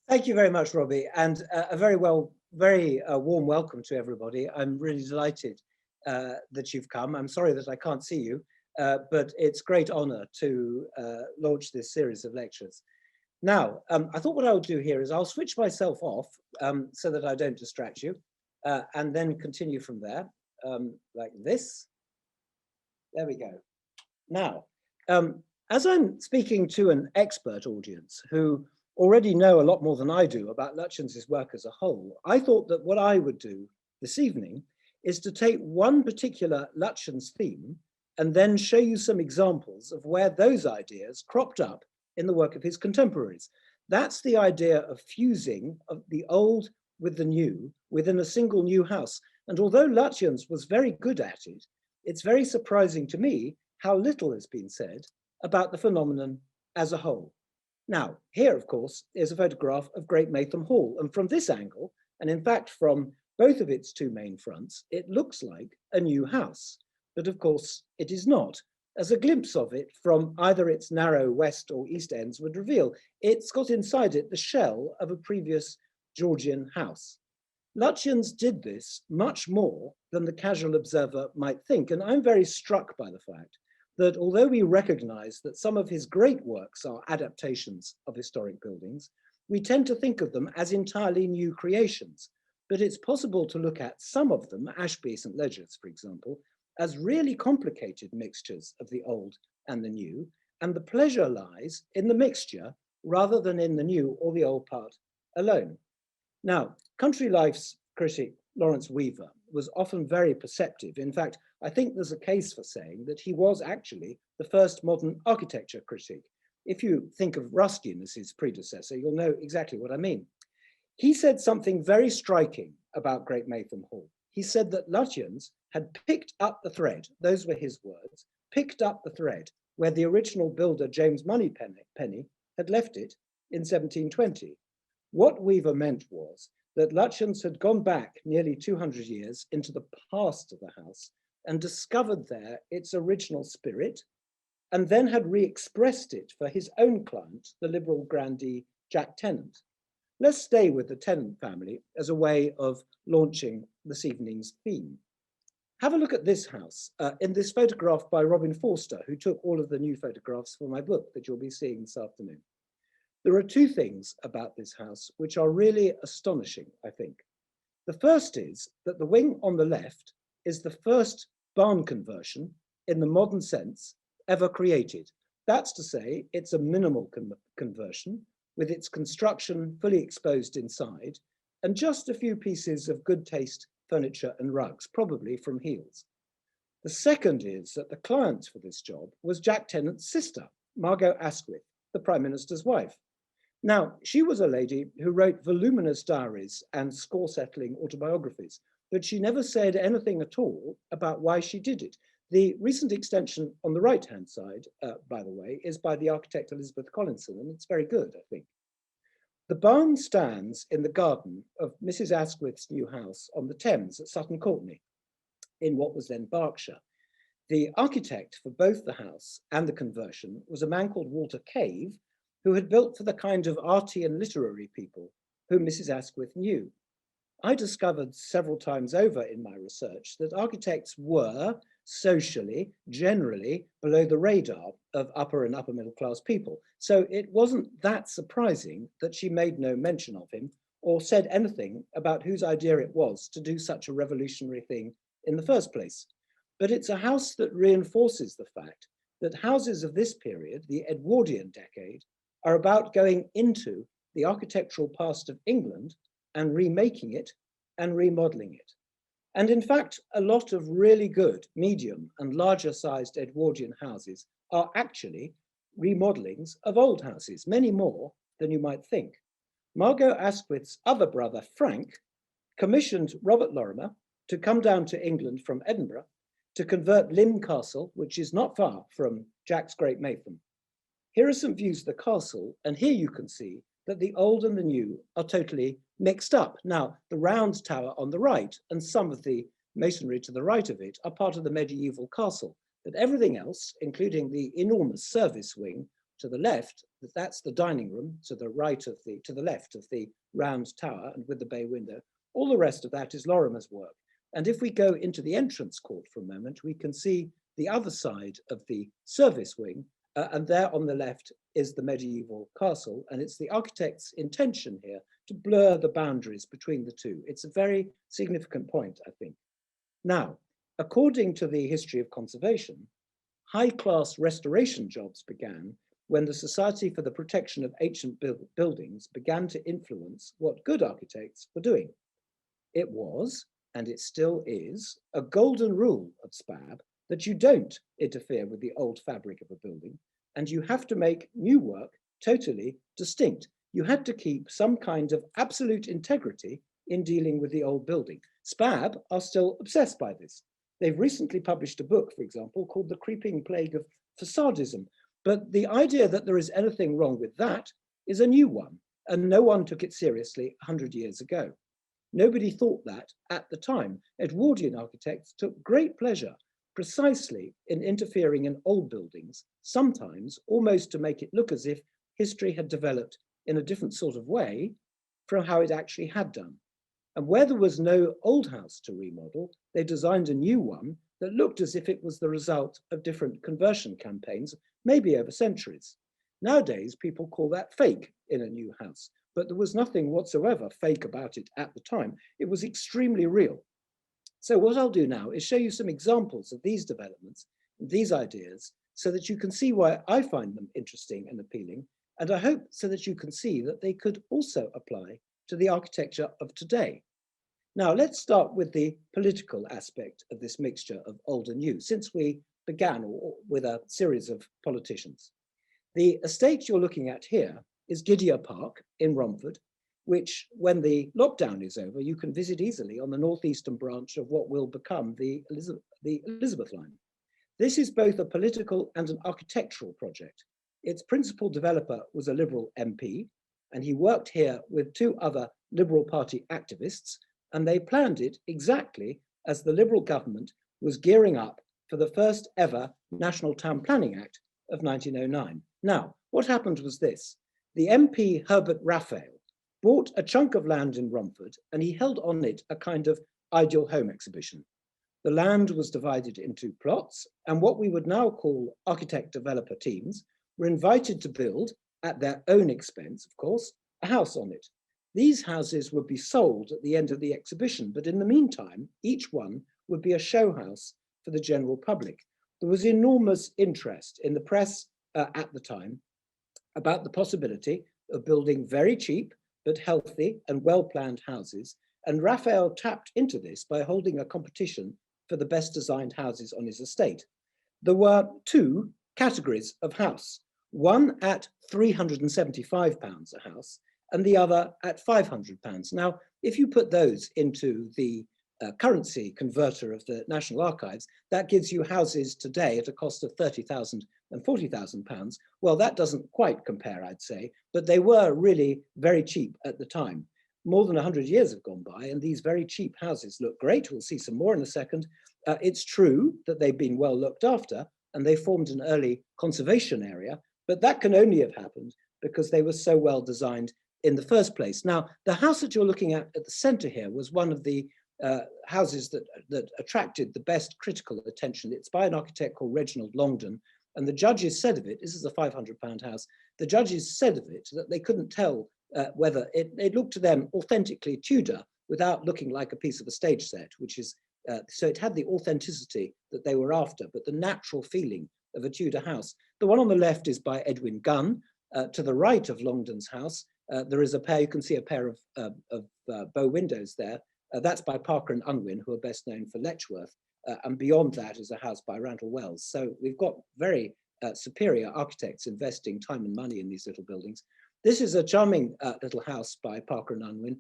Thank you very much, Robbie, and a very warm welcome to everybody. I'm really delighted that you've come. I'm sorry that I can't see you, but it's great honor to launch this series of lectures. Now, I thought what I'll do here is I'll switch myself off so that I don't distract you, and then continue from there, like this. There we go. Now, as I'm speaking to an expert audience who already know a lot more than I do about Lutyens' work as a whole, I thought that what I would do this evening is to take one particular Lutyens theme and then show you some examples of where those ideas cropped up in the work of his contemporaries. That's the idea of fusing of the old with the new within a single new house. And although Lutyens was very good at it, it's very surprising to me how little has been said about the phenomenon as a whole. Now, here, of course, is a photograph of Great Maytham Hall. And from this angle, and in fact, from both of its two main fronts, it looks like a new house. But of course, it is not, as a glimpse of it from either its narrow west or east ends would reveal. It's got inside it the shell of a previous Georgian house. Lutyens did this much more than the casual observer might think. And I'm very struck by the fact that although we recognize that some of his great works are adaptations of historic buildings, we tend to think of them as entirely new creations. But it's possible to look at some of them, Ashby St. Ledgers, for example, as really complicated mixtures of the old and the new, and the pleasure lies in the mixture rather than in the new or the old part alone. Now, Country Life's critic Lawrence Weaver was often very perceptive. In fact, I think there's a case for saying that he was actually the first modern architecture critic. If you think of Ruskin as his predecessor, you'll know exactly what I mean. He said something very striking about Great Maytham Hall. He said that Lutyens had picked up the thread, those were his words, picked up the thread where the original builder James Moneypenny had left it in 1720. What Weaver meant was that Lutyens had gone back nearly 200 years into the past of the house and discovered there its original spirit, and then had re-expressed it for his own client, the liberal grandee Jack Tennant. Let's stay with the Tennant family as a way of launching this evening's theme. Have a look at this house in this photograph by Robin Forster, who took all of the new photographs for my book that you'll be seeing this afternoon. There are two things about this house which are really astonishing, I think. The first is that the wing on the left is the first barn conversion in the modern sense ever created. That's to say, it's a minimal conversion with its construction fully exposed inside and just a few pieces of good taste furniture and rugs, probably from Heels. The second is that the client for this job was Jack Tennant's sister, Margot Asquith, the Prime Minister's wife. Now, she was a lady who wrote voluminous diaries and score-settling autobiographies, but she never said anything at all about why she did it. The recent extension on the right-hand side, by the way, is by the architect Elizabeth Collinson, and it's very good, I think. The barn stands in the garden of Mrs. Asquith's new house on the Thames at Sutton Courtenay, in what was then Berkshire. The architect for both the house and the conversion was a man called Walter Cave, who had built for the kind of arty and literary people whom Mrs. Asquith knew. I discovered several times over in my research that architects were socially, generally below the radar of upper and upper middle class people. So it wasn't that surprising that she made no mention of him or said anything about whose idea it was to do such a revolutionary thing in the first place. But it's a house that reinforces the fact that houses of this period, the Edwardian decade, are about going into the architectural past of England and remaking it and remodeling it. And in fact, a lot of really good medium and larger sized Edwardian houses are actually remodelings of old houses, many more than you might think. Margot Asquith's other brother, Frank, commissioned Robert Lorimer to come down to England from Edinburgh to convert Lynn Castle, which is not far from Jack's Great Maytham. Here are some views of the castle, and here you can see that the old and the new are totally mixed up. Now, the round tower on the right and some of the masonry to the right of it are part of the medieval castle, but everything else, including the enormous service wing, to the left, that's the dining room, to the left of the round tower and with the bay window. All the rest of that is Lorimer's work. And if we go into the entrance court for a moment, we can see the other side of the service wing, and there on the left is the medieval castle, and it's the architect's intention here to blur the boundaries between the two. It's a very significant point, I think. Now, according to the history of conservation, high-class restoration jobs began when the Society for the Protection of Ancient Buildings began to influence what good architects were doing. It was, and it still is, a golden rule of SPAB that you don't interfere with the old fabric of a building, and you have to make new work totally distinct. You had to keep some kind of absolute integrity in dealing with the old building. SPAB are still obsessed by this. They've recently published a book, for example, called The Creeping Plague of Facadism. But the idea that there is anything wrong with that is a new one, and no one took it seriously 100 years ago. Nobody thought that at the time. Edwardian architects took great pleasure precisely in interfering in old buildings, sometimes almost to make it look as if history had developed in a different sort of way from how it actually had done. And where there was no old house to remodel, they designed a new one that looked as if it was the result of different conversion campaigns, maybe over centuries. Nowadays, people call that fake in a new house, but there was nothing whatsoever fake about it at the time. It was extremely real. So what I'll do now is show you some examples of these developments, these ideas, so that you can see why I find them interesting and appealing, and I hope so that you can see that they could also apply to the architecture of today. Now, let's start with the political aspect of this mixture of old and new, since we began with a series of politicians. The estate you're looking at here is Gideon Park in Romford, which, when the lockdown is over, you can visit easily on the northeastern branch of what will become the Elizabeth line. This is both a political and an architectural project. Its principal developer was a Liberal MP, and he worked here with two other Liberal Party activists, and they planned it exactly as the Liberal government was gearing up for the first ever National Town Planning Act of 1909. Now, what happened was this. The MP Herbert Raphael bought a chunk of land in Romford, and he held on it a kind of ideal home exhibition. The land was divided into plots, and what we would now call architect-developer teams were invited to build, at their own expense, of course, a house on it. These houses would be sold at the end of the exhibition, but in the meantime, each one would be a show house for the general public. There was enormous interest in the press at the time about the possibility of building very cheap but healthy and well-planned houses, and Raphael tapped into this by holding a competition for the best designed houses on his estate. There were two categories of house, one at £375 a house and the other at £500. Now, if you put those into the currency converter of the National Archives, that gives you houses today at a cost of £30,000 and £40,000. Well, that doesn't quite compare, I'd say, but they were really very cheap at the time. More than 100 years have gone by, and these very cheap houses look great. We'll see some more in a second. It's true that they've been well looked after, and they formed an early conservation area, but that can only have happened because they were so well designed in the first place. Now, the house that you're looking at the center here was one of the houses that attracted the best critical attention. It's by an architect called Reginald Longdon, and the judges said of it, this is a £500 house, the judges said of it that they couldn't tell whether it looked to them authentically Tudor without looking like a piece of a stage set, which is, so it had the authenticity that they were after, but the natural feeling of a Tudor house. The one on the left is by Edwin Gunn. To the right of Longdon's house, there is a pair, you can see a pair of bow windows there. That's by Parker and Unwin, who are best known for Letchworth. And beyond that is a house by Randall Wells. So we've got very superior architects investing time and money in these little buildings. This is a charming little house by Parker and Unwin.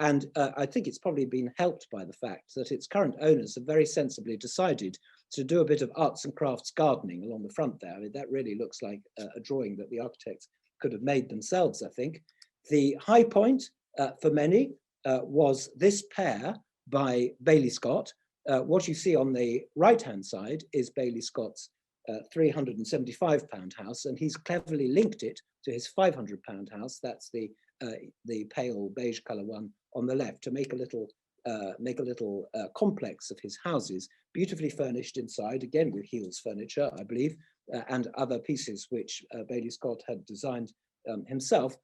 And I think it's probably been helped by the fact that its current owners have very sensibly decided to do a bit of arts and crafts gardening along the front there. I mean, that really looks like a drawing that the architects could have made themselves, I think. The high point for many was this pair by Bailey Scott. What you see on the right-hand side is Bailey Scott's £375 house, and he's cleverly linked it to his £500 house. That's the pale beige colour one on the left, to make a little complex of his houses, beautifully furnished inside, again with Heel's furniture, I believe, and other pieces which Bailey Scott had designed himself.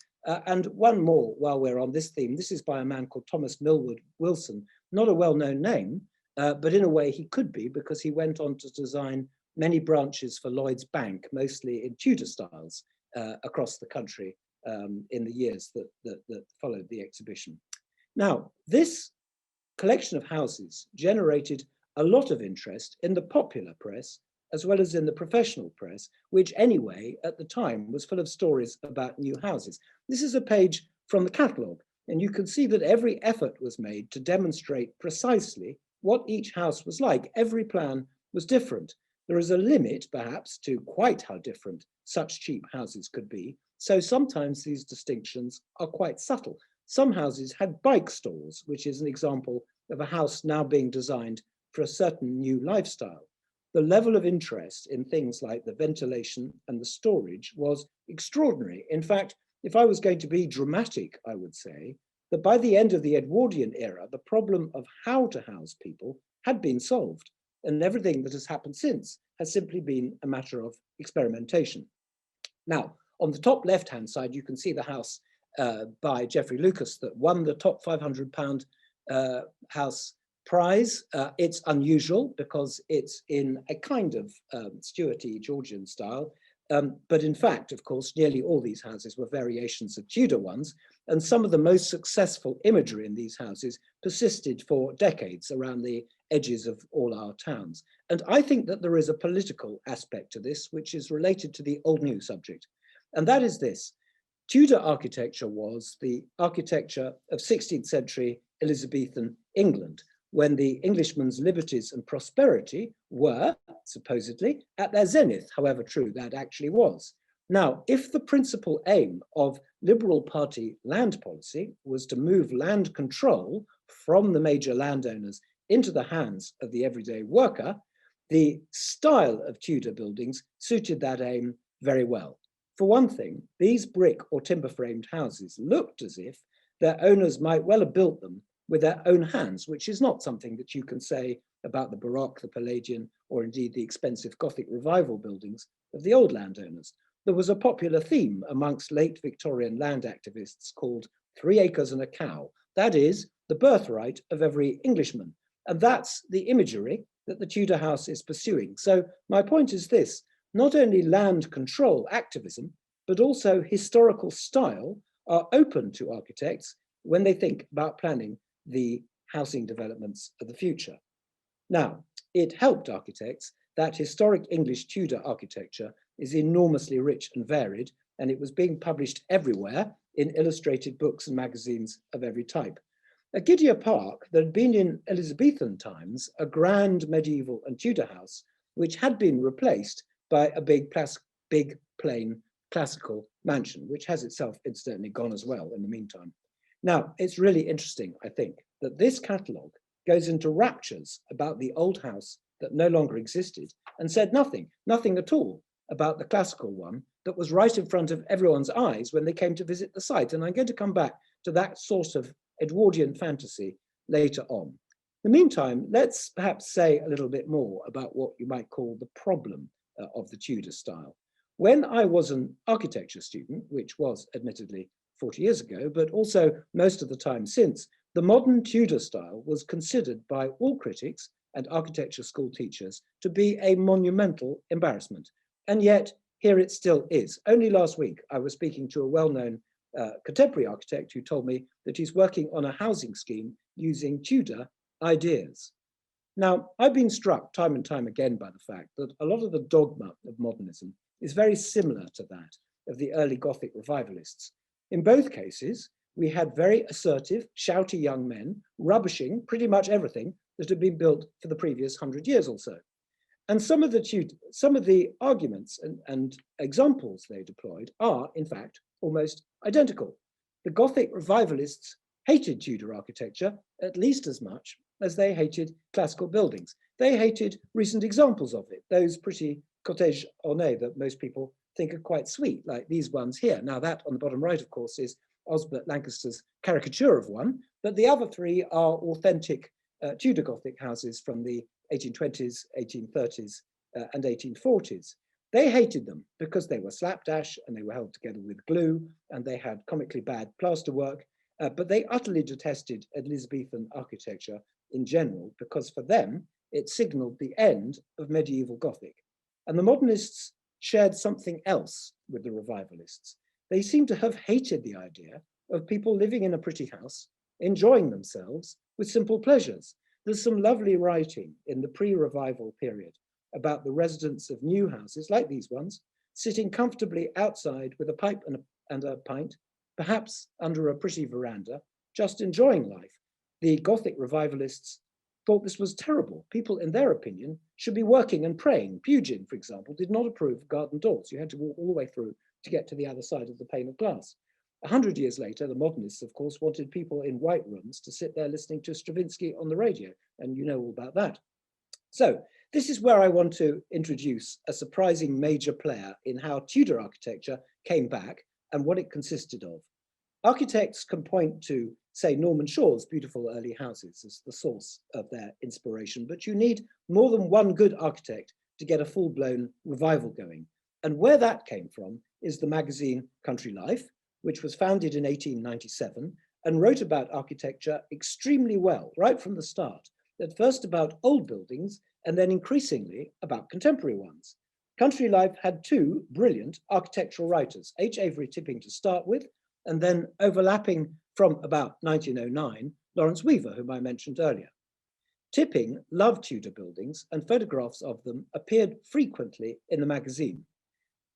And one more while we're on this theme. This is by a man called Thomas Millward Wilson, not a well-known name, but in a way he could be, because he went on to design many branches for Lloyd's Bank, mostly in Tudor styles, across the country in the years that followed the exhibition. Now, this collection of houses generated a lot of interest in the popular press, as well as in the professional press, which anyway, at the time, was full of stories about new houses. This is a page from the catalogue, and you can see that every effort was made to demonstrate precisely what each house was like. Every plan was different. There is a limit, perhaps, to quite how different such cheap houses could be, so sometimes these distinctions are quite subtle. Some houses had bike stalls, which is an example of a house now being designed for a certain new lifestyle. The level of interest in things like the ventilation and the storage was extraordinary. In fact, if I was going to be dramatic, I would say that by the end of the Edwardian era, the problem of how to house people had been solved, and everything that has happened since has simply been a matter of experimentation. Now, on the top left-hand side, you can see the house by Geoffrey Lucas that won the top £500 house prize. It's unusual because it's in a kind of Stuarty Georgian style, but in fact, of course, nearly all these houses were variations of Tudor ones, and some of the most successful imagery in these houses persisted for decades around the edges of all our towns. And I think that there is a political aspect to this, which is related to the old new subject, and that is this. Tudor architecture was the architecture of 16th century Elizabethan England, when the Englishman's liberties and prosperity were, supposedly, at their zenith, however true that actually was. Now, if the principal aim of Liberal Party land policy was to move land control from the major landowners into the hands of the everyday worker, the style of Tudor buildings suited that aim very well. For one thing, these brick or timber-framed houses looked as if their owners might well have built them with their own hands, which is not something that you can say about the Baroque, the Palladian, or indeed the expensive Gothic revival buildings of the old landowners. There was a popular theme amongst late Victorian land activists called 3 acres and a cow. That is the birthright of every Englishman. And that's the imagery that the Tudor house is pursuing. So my point is this: not only land control activism, but also historical style are open to architects when they think about planning the housing developments of the future. Now, it helped architects that historic English Tudor architecture is enormously rich and varied, and it was being published everywhere in illustrated books and magazines of every type. At Gideo Park, there had been in Elizabethan times a grand medieval and Tudor house, which had been replaced by a big plain classical mansion, which has itself incidentally gone as well in the meantime. Now, it's really interesting, I think, that this catalogue goes into raptures about the old house that no longer existed and said nothing at all about the classical one that was right in front of everyone's eyes when they came to visit the site. And I'm going to come back to that sort of Edwardian fantasy later on. In the meantime, let's perhaps say a little bit more about what you might call the problem of the Tudor style. When I was an architecture student, which was admittedly 40 years ago, but also most of the time since, the modern Tudor style was considered by all critics and architecture school teachers to be a monumental embarrassment. And yet, here it still is. Only last week, I was speaking to a well-known contemporary architect who told me that he's working on a housing scheme using Tudor ideas. Now, I've been struck time and time again by the fact that a lot of the dogma of modernism is very similar to that of the early Gothic revivalists. In both cases, we had very assertive, shouty young men rubbishing pretty much everything that had been built for the previous 100 years or so. And some of the arguments and examples they deployed are, in fact, almost identical. The Gothic revivalists hated Tudor architecture at least as much as they hated classical buildings. They hated recent examples of it, those pretty cottage ornate that most people think are quite sweet, like these ones here. Now that on the bottom right, of course, is Osbert Lancaster's caricature of one, but the other three are authentic Tudor Gothic houses from the 1820s, 1830s, and 1840s. They hated them because they were slapdash and they were held together with glue and they had comically bad plasterwork, but they utterly detested Elizabethan architecture in general because for them, it signaled the end of medieval Gothic. And the modernists shared something else with the revivalists. They seem to have hated the idea of people living in a pretty house, enjoying themselves with simple pleasures. There's some lovely writing in the pre-revival period about the residents of new houses like these ones, sitting comfortably outside with a pipe and a pint, perhaps under a pretty veranda, just enjoying life. The Gothic revivalists thought this was terrible. People, in their opinion, should be working and praying. Pugin, for example, did not approve of garden doors. You had to walk all the way through to get to the other side of the pane of glass. 100 years later, the modernists, of course, wanted people in white rooms to sit there listening to Stravinsky on the radio, and you know all about that. So this is where I want to introduce a surprising major player in how Tudor architecture came back and what it consisted of. Architects can point to, say, Norman Shaw's beautiful early houses as the source of their inspiration, but you need more than one good architect to get a full-blown revival going. And where that came from is the magazine Country Life, which was founded in 1897 and wrote about architecture extremely well, right from the start, at first about old buildings and then increasingly about contemporary ones. Country Life had two brilliant architectural writers, H. Avery Tipping to start with, and then overlapping from about 1909, Lawrence Weaver, whom I mentioned earlier. Tipping loved Tudor buildings and photographs of them appeared frequently in the magazine.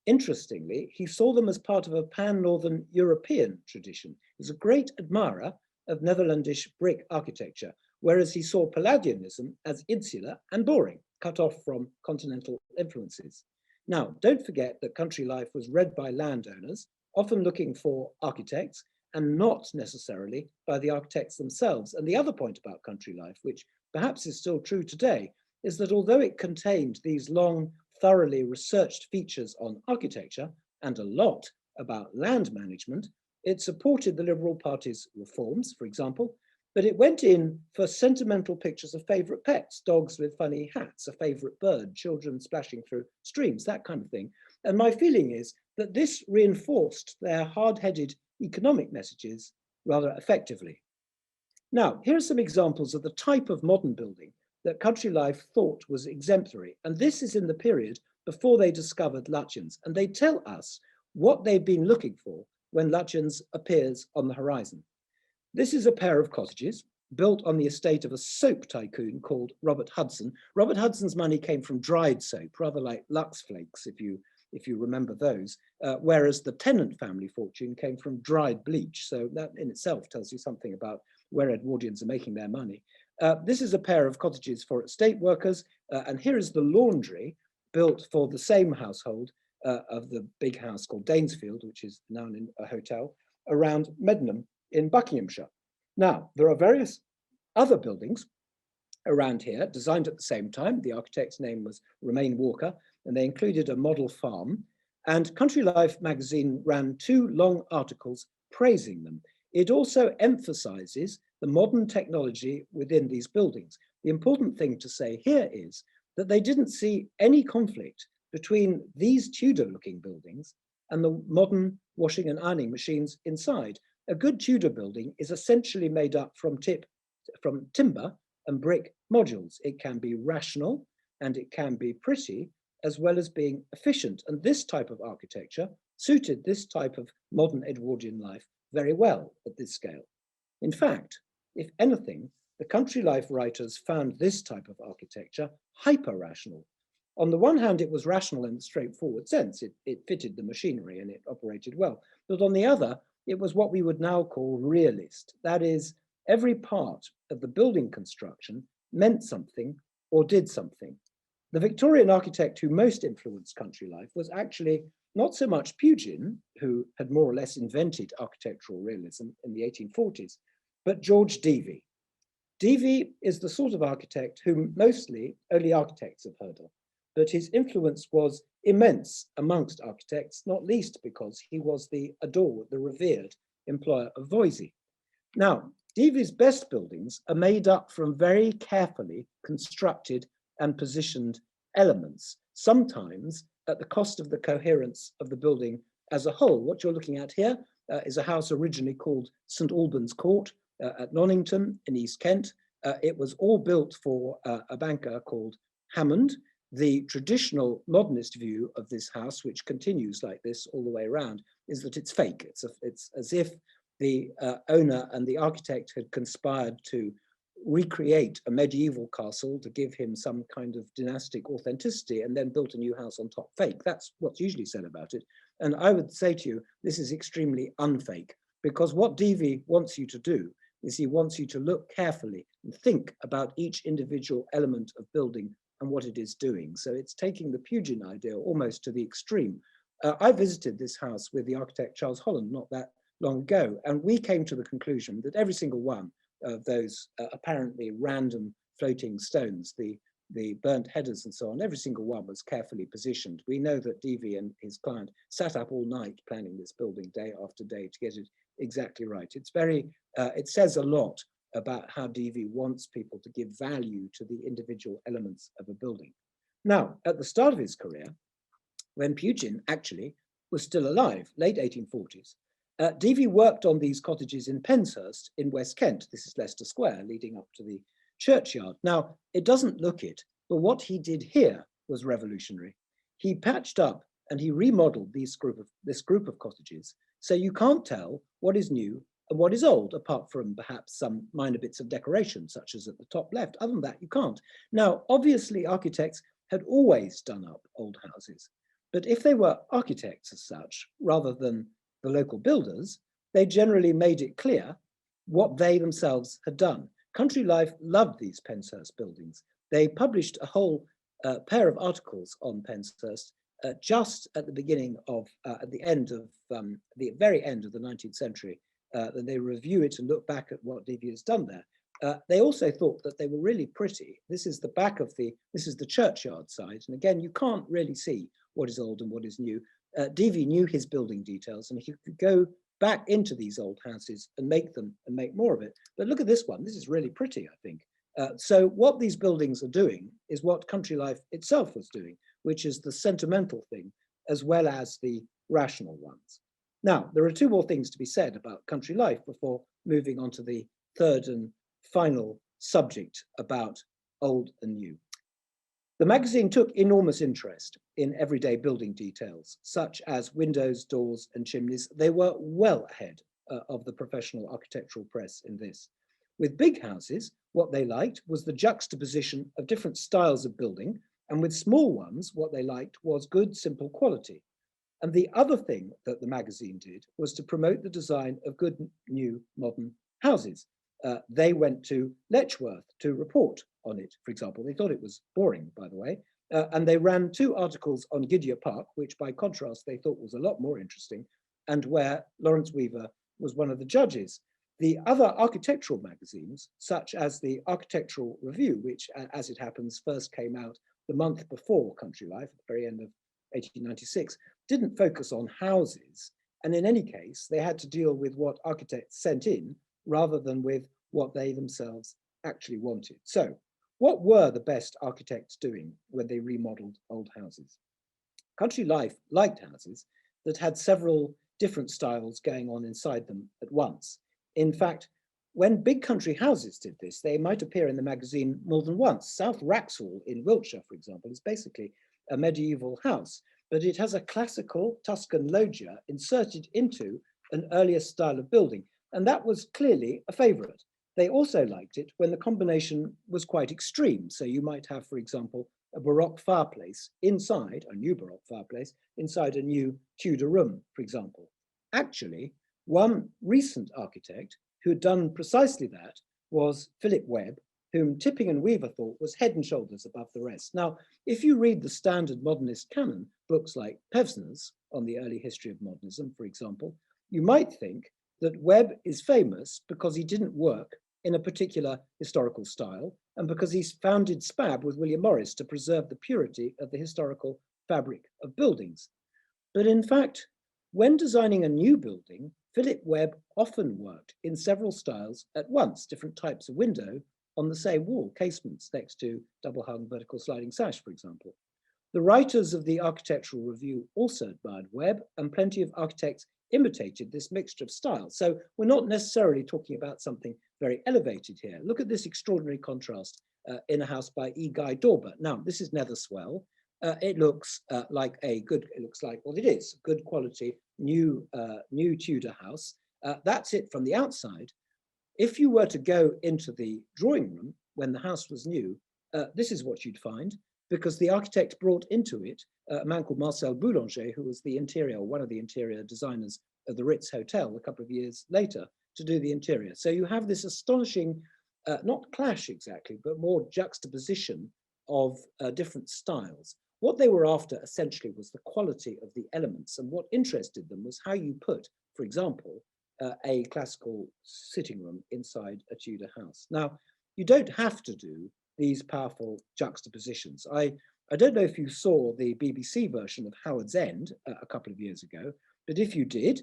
Interestingly, he saw them as part of a pan-Northern European tradition. He was a great admirer of Netherlandish brick architecture, whereas he saw Palladianism as insular and boring, cut off from continental influences. Now, don't forget that Country Life was read by landowners, often looking for architects, and not necessarily by the architects themselves. And the other point about Country Life, which perhaps is still true today, is that although it contained these long, thoroughly researched features on architecture and a lot about land management, it supported the Liberal Party's reforms, for example, but it went in for sentimental pictures of favorite pets, dogs with funny hats, a favorite bird, children splashing through streams, that kind of thing. And my feeling is that this reinforced their hard-headed economic messages rather effectively. Now, here are some examples of the type of modern building that Country Life thought was exemplary. And this is in the period before they discovered Lutyens. And they tell us what they've been looking for when Lutyens appears on the horizon. This is a pair of cottages built on the estate of a soap tycoon called Robert Hudson. Robert Hudson's money came from dried soap, rather like Lux Flakes, if you remember those, whereas the Tennant family fortune came from dried bleach. So that in itself tells you something about where Edwardians are making their money. This is a pair of cottages for estate workers, and here is the laundry built for the same household of the big house called Danesfield, which is now in a hotel, around Medmenham in Buckinghamshire. Now, there are various other buildings around here designed at the same time. The architect's name was Romain Walker, and they included a model farm. And Country Life magazine ran 2 long articles praising them. It also emphasizes the modern technology within these buildings. The important thing to say here is that they didn't see any conflict between these Tudor-looking buildings and the modern washing and ironing machines inside. A good Tudor building is essentially made up from timber and brick modules. It can be rational and it can be pretty, as well as being efficient. And this type of architecture suited this type of modern Edwardian life very well at this scale. In fact, if anything, the Country Life writers found this type of architecture hyper-rational. On the one hand, it was rational in a straightforward sense. It fitted the machinery and it operated well. But on the other, it was what we would now call realist. That is, every part of the building construction meant something or did something. The Victorian architect who most influenced Country Life was actually not so much Pugin, who had more or less invented architectural realism in the 1840s, but George Devey. Devey is the sort of architect whom mostly only architects have heard of. but his influence was immense amongst architects, not least because he was the adored, the revered employer of Voysey. Now, Devy's best buildings are made up from very carefully constructed and positioned elements, sometimes at the cost of the coherence of the building as a whole. What you're looking at here is a house originally called St Albans Court at Nonnington in East Kent. It was all built for a banker called Hammond. The traditional modernist view of this house, which continues like this all the way around, is that it's fake. It's as if the owner and the architect had conspired to recreate a medieval castle to give him some kind of dynastic authenticity and then built a new house on top. Fake. That's what's usually said about it. And I would say to you, this is extremely unfake, because what Devy wants you to do is he wants you to look carefully and think about each individual element of building and what it is doing. So it's taking the Pugin idea almost to the extreme. I visited this house with the architect Charles Holland not that long ago, and we came to the conclusion that every single one of those apparently random floating stones, the burnt headers and so on, every single one was carefully positioned. We know that Devy and his client sat up all night planning this building day after day to get it exactly right. It's very, it says a lot about how Devy wants people to give value to the individual elements of a building. Now, at the start of his career, when Pugin actually was still alive, late 1840s, Devy worked on these cottages in Penshurst in West Kent. This is Leicester Square, leading up to the churchyard. Now, it doesn't look it, but what he did here was revolutionary. He patched up and he remodeled this group of cottages, so you can't tell what is new and what is old, apart from perhaps some minor bits of decoration, such as at the top left. Other than that, you can't. Now, obviously, architects had always done up old houses, but if they were architects as such, rather than the local builders, they generally made it clear what they themselves had done. Country Life loved these Penshurst buildings. They published a whole pair of articles on Penshurst just at the beginning of, at the very end of the 19th century. And they review it and look back at what Devy has done there. They also thought that they were really pretty. This is the back of this is the churchyard side. And again, you can't really see what is old and what is new. Devy knew his building details and he could go back into these old houses and make them and make more of it. But look at this one. This is really pretty, I think. So what these buildings are doing is what Country Life itself was doing, which is the sentimental thing as well as the rational ones. Now, there are two more things to be said about Country Life before moving on to the third and final subject about old and new. The magazine took enormous interest in everyday building details, such as windows, doors, and chimneys. They were well ahead of the professional architectural press in this. With big houses, what they liked was the juxtaposition of different styles of building, and with small ones, what they liked was good, simple quality. And the other thing that the magazine did was to promote the design of good, new, modern houses. They went to Letchworth to report on it, for example. They thought it was boring, by the way. And they ran two articles on Gideo Park, which by contrast they thought was a lot more interesting, and where Lawrence Weaver was one of the judges. The other architectural magazines, such as the Architectural Review, which, as it happens, first came out the month before Country Life, at the very end of 1896, didn't focus on houses. And in any case, they had to deal with what architects sent in rather than with what they themselves actually wanted. So, what were the best architects doing when they remodeled old houses? Country Life liked houses that had several different styles going on inside them at once. In fact, when big country houses did this, they might appear in the magazine more than once. South Wraxall in Wiltshire, for example, is basically a medieval house, but it has a classical Tuscan loggia inserted into an earlier style of building, and that was clearly a favorite. They also liked it when the combination was quite extreme. So you might have, for example, a Baroque fireplace inside, a new Baroque fireplace, inside a new Tudor room, for example. Actually, one recent architect who had done precisely that was Philip Webb, whom Tipping and Weaver thought was head and shoulders above the rest. Now, if you read the standard modernist canon, books like Pevsner's on the early history of modernism, for example, you might think that Webb is famous because he didn't work in a particular historical style, and because he's founded SPAB with William Morris to preserve the purity of the historical fabric of buildings. But in fact, when designing a new building, Philip Webb often worked in several styles at once, different types of window on the same wall, casements next to double-hung vertical sliding sash, for example. The writers of the Architectural Review also admired Webb, and plenty of architects imitated this mixture of styles. So we're not necessarily talking about something very elevated here. Look at this extraordinary contrast in a house by E. Guy Dawber. Now, this is Netherswell. It looks like well, it is good quality new Tudor house. That's it from the outside. If you were to go into the drawing room when the house was new, this is what you'd find, because the architect brought into it a man called Marcel Boulanger, who was one of the interior designers of the Ritz Hotel a couple of years later, to do the interior. So you have this astonishing, not clash exactly, but more juxtaposition of different styles. What they were after essentially was the quality of the elements, and what interested them was how you put, for example, a classical sitting room inside a Tudor house. Now, you don't have to do these powerful juxtapositions. I don't know if you saw the BBC version of Howard's End a couple of years ago, but if you did,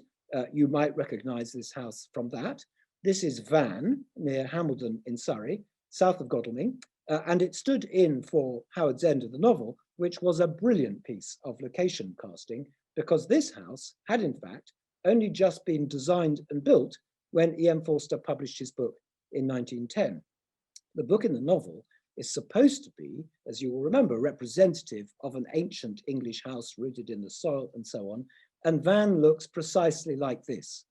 you might recognize this house from that. This is Van, near Hambledon in Surrey, south of Godalming, and it stood in for Howard's End of the novel, which was a brilliant piece of location casting, because this house had in fact only just been designed and built when E.M. Forster published his book in 1910. The book in the novel is supposed to be, as you will remember, representative of an ancient English house rooted in the soil and so on, and Van looks precisely like this.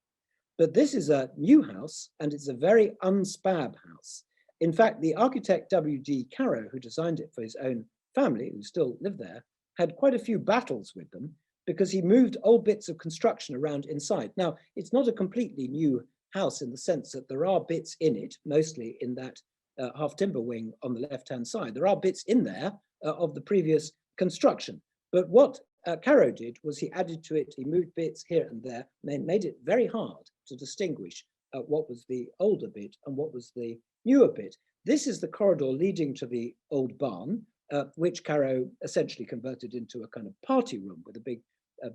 But this is a new house, and it's a very unspab house. In fact, the architect W.D. Carrow, who designed it for his own family, who still lived there, had quite a few battles with them because he moved old bits of construction around inside. Now, it's not a completely new house in the sense that there are bits in it, mostly in that half timber wing on the left-hand side. There are bits in there of the previous construction. But what Carrow did was he added to it, he moved bits here and there, and then made it very hard to distinguish what was the older bit and what was the newer bit. This is the corridor leading to the old barn, which Carrow essentially converted into a kind of party room with a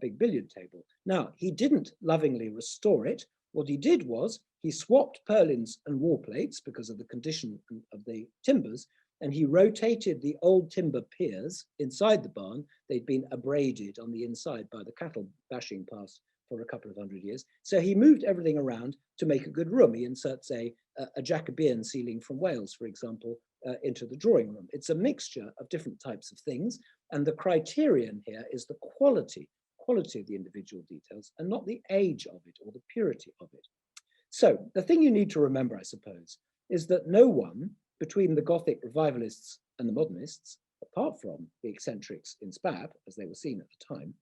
big billiard table. Now, he didn't lovingly restore it. What he did was he swapped purlins and wall plates because of the condition of the timbers, and he rotated the old timber piers inside the barn. They'd been abraded on the inside by the cattle bashing past for a couple of 100 years. So he moved everything around to make a good room. He inserts a Jacobean ceiling from Wales, for example, into the drawing room. It's a mixture of different types of things. And the criterion here is the quality of the individual details and not the age of it or the purity of it. So the thing you need to remember, I suppose, is that no one between the Gothic revivalists and the modernists, apart from the eccentrics in Spab, as they were seen at the time,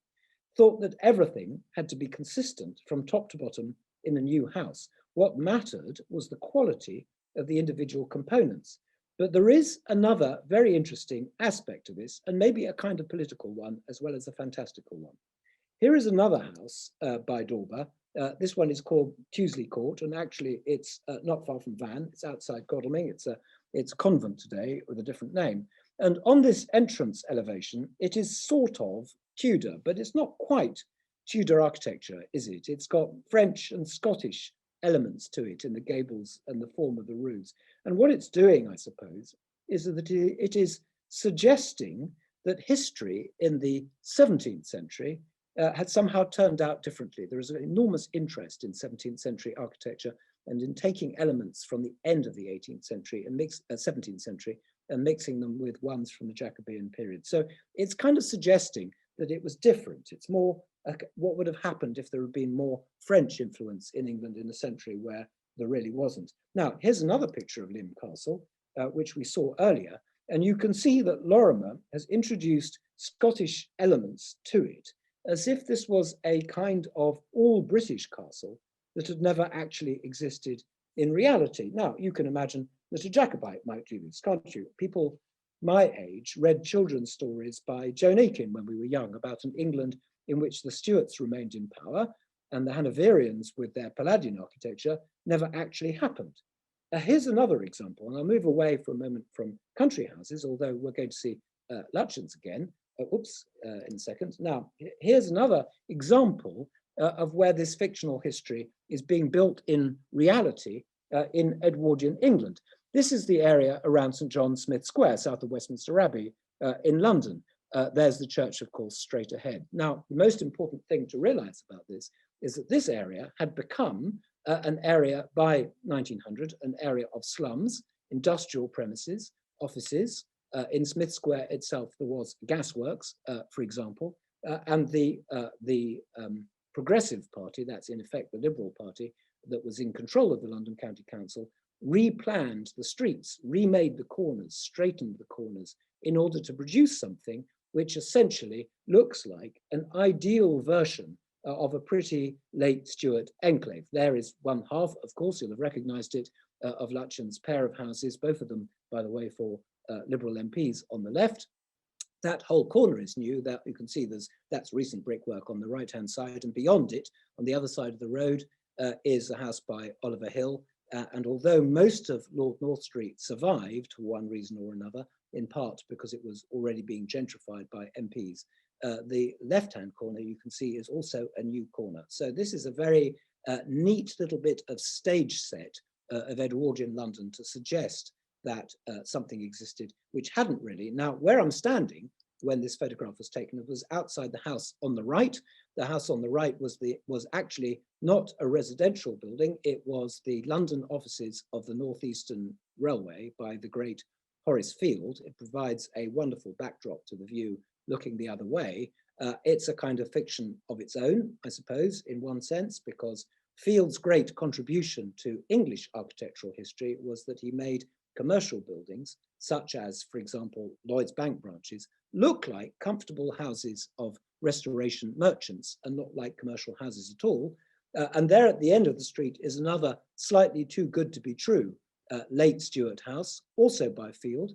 thought that everything had to be consistent from top to bottom in a new house. What mattered was the quality of the individual components. But there is another very interesting aspect to this, and maybe a kind of political one as well as a fantastical one. Here is another house by Dawber. This one is called Tuesley Court, and actually it's not far from Van. It's outside Godalming. It's a convent today with a different name. And on this entrance elevation, it is sort of Tudor, but it's not quite Tudor architecture, is it? It's got French and Scottish elements to it in the gables and the form of the roofs. And what it's doing, I suppose, is that it is suggesting that history in the 17th century had somehow turned out differently. There is an enormous interest in 17th century architecture and in taking elements from the end of the 18th century and 17th century and mixing them with ones from the Jacobean period. So it's kind of suggesting that it was different. It's more what would have happened if there had been more French influence in England in a century where there really wasn't. Now, here's another picture of Lymm Castle, which we saw earlier, and you can see that Lorimer has introduced Scottish elements to it, as if this was a kind of all-British castle that had never actually existed in reality. Now, you can imagine that a Jacobite might do this, can't you? People my age read children's stories by Joan Aiken when we were young about an England in which the Stuarts remained in power and the Hanoverians with their Palladian architecture never actually happened. Here's another example, and I'll move away for a moment from country houses, although we're going to see Lutyens again. In a second. Now, here's another example of where this fictional history is being built in reality in Edwardian England. This is the area around St. John Smith Square, south of Westminster Abbey in London. There's the church, of course, straight ahead. Now, the most important thing to realize about this is that this area had become an area by 1900, an area of slums, industrial premises, offices. In Smith Square itself, there was gasworks, for example, and the Progressive Party, that's in effect the Liberal Party, that was in control of the London County Council, replanned the streets, remade the corners, straightened the corners in order to produce something which essentially looks like an ideal version of a pretty late Stuart enclave. There is one half, of course, you'll have recognized it, of Lutyens' pair of houses, both of them, by the way, for Liberal MPs on the left. That whole corner is new. That you can see that's recent brickwork on the right-hand side, and beyond it, on the other side of the road, is a house by Oliver Hill. And although most of Lord North Street survived for one reason or another, in part because it was already being gentrified by MPs, the left-hand corner you can see is also a new corner. So this is a very neat little bit of stage set of Edwardian London to suggest that something existed which hadn't really. Now, where I'm standing when this photograph was taken, it was outside the house on the right. The house on the right was actually not a residential building. It was the London offices of the Northeastern Railway by the great Horace Field. It provides a wonderful backdrop to the view looking the other way. It's a kind of fiction of its own, I suppose, in one sense, because Field's great contribution to English architectural history was that he made commercial buildings, such as, for example, Lloyd's Bank branches, look like comfortable houses of restoration merchants and not like commercial houses at all. And there at the end of the street is another slightly too good to be true late Stuart house, also by Field,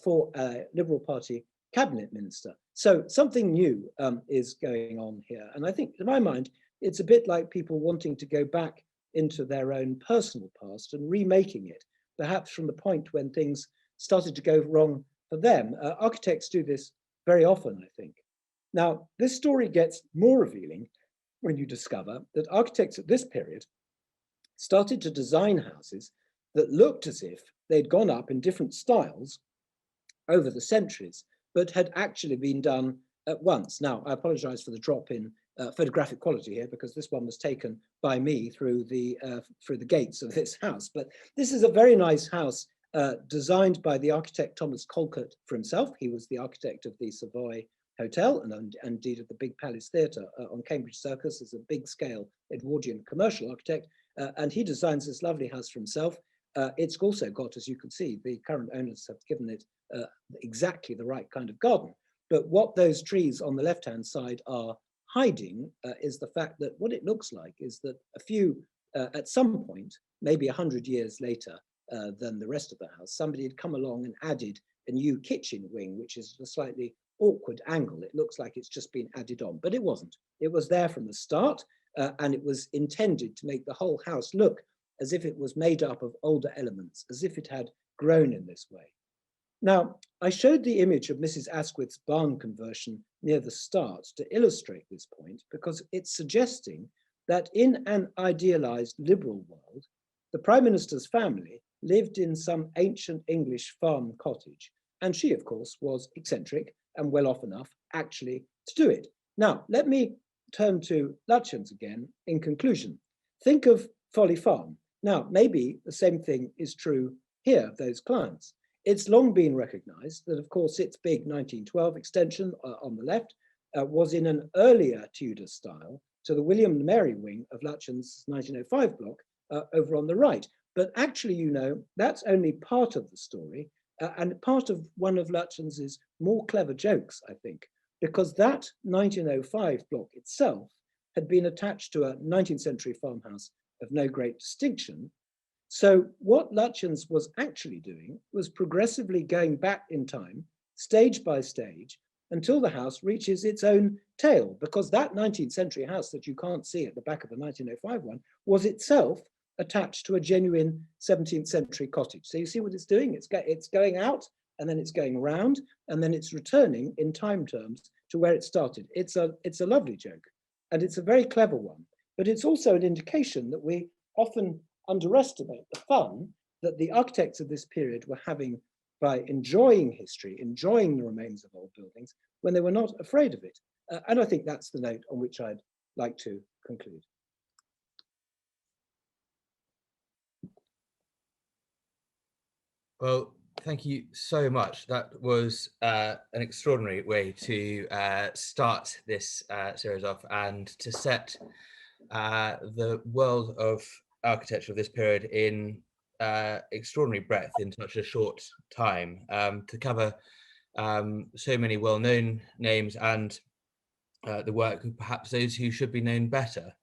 for a Liberal Party cabinet minister. So something new is going on here. And I think, to my mind, it's a bit like people wanting to go back into their own personal past and remaking it, perhaps from the point when things started to go wrong for them. Architects do this very often, I think. Now, this story gets more revealing when you discover that architects at this period started to design houses that looked as if they'd gone up in different styles over the centuries, but had actually been done at once. Now, I apologize for the drop in photographic quality here, because this one was taken by me through the gates of this house. But this is a very nice house designed by the architect Thomas Colcott for himself. He was the architect of the Savoy Hotel and indeed of the Big Palace Theatre on Cambridge Circus as a big scale Edwardian commercial architect. And he designs this lovely house for himself. It's also got, as you can see, the current owners have given it exactly the right kind of garden. But what those trees on the left-hand side are hiding is the fact that what it looks like is that at some point, maybe 100 years later than the rest of the house, somebody had come along and added a new kitchen wing, which is a slightly awkward angle. It looks like it's just been added on, but it wasn't. It was there from the start, and it was intended to make the whole house look as if it was made up of older elements, as if it had grown in this way. Now, I showed the image of Mrs. Asquith's barn conversion near the start to illustrate this point, because it's suggesting that in an idealized liberal world, the Prime Minister's family lived in some ancient English farm cottage, and she, of course, was eccentric and well off enough actually to do it. Now, let me turn to Lutyens again in conclusion. Think of Folly Farm. Now, maybe the same thing is true here of those clients. It's long been recognized that, of course, its big 1912 extension on the left was in an earlier Tudor style to the William and Mary wing of Lutyens' 1905 block over on the right. But actually, you know, that's only part of the story and part of one of Lutyens' more clever jokes, I think, because that 1905 block itself had been attached to a 19th century farmhouse of no great distinction. So what Lutyens was actually doing was progressively going back in time, stage by stage, until the house reaches its own tail, because that 19th century house that you can't see at the back of the 1905 one was itself attached to a genuine 17th century cottage. So you see what it's doing? It's going out, and then it's going around, and then it's returning in time terms to where it started. It's a lovely joke, and it's a very clever one. But it's also an indication that we often underestimate the fun that the architects of this period were having by enjoying history, enjoying the remains of old buildings, when they were not afraid of it. And I think that's the note on which I'd like to conclude. Well, thank you so much. That was an extraordinary way to start this series off, and to set the world of architecture of this period in extraordinary breadth in such a short time, to cover so many well-known names and the work of perhaps those who should be known better.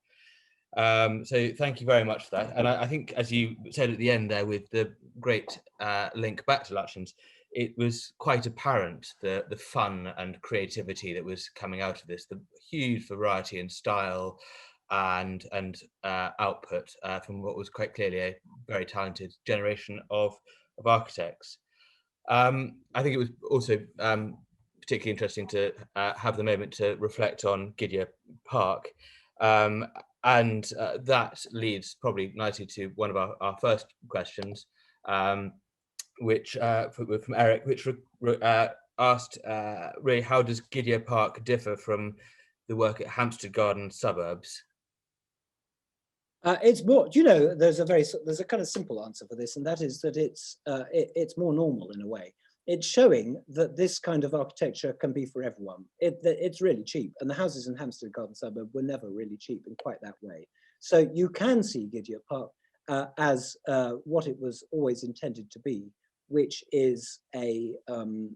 So thank you very much for that. And I think, as you said at the end there, with the great link back to Lutyens, it was quite apparent the fun and creativity that was coming out of this, the huge variety in style and output from what was quite clearly a very talented generation of architects. I think it was also particularly interesting to have the moment to reflect on Gideo Park. And that leads probably nicely to one of our first questions, which from Eric, which asked really, how does Gideo Park differ from the work at Hampstead Garden Suburbs? It's more, you know, there's a kind of simple answer for this, and that is that it's more normal in a way. It's showing that this kind of architecture can be for everyone. It's really cheap, and the houses in Hampstead Garden Suburb were never really cheap in quite that way. So you can see Gideo Park as what it was always intended to be, which is an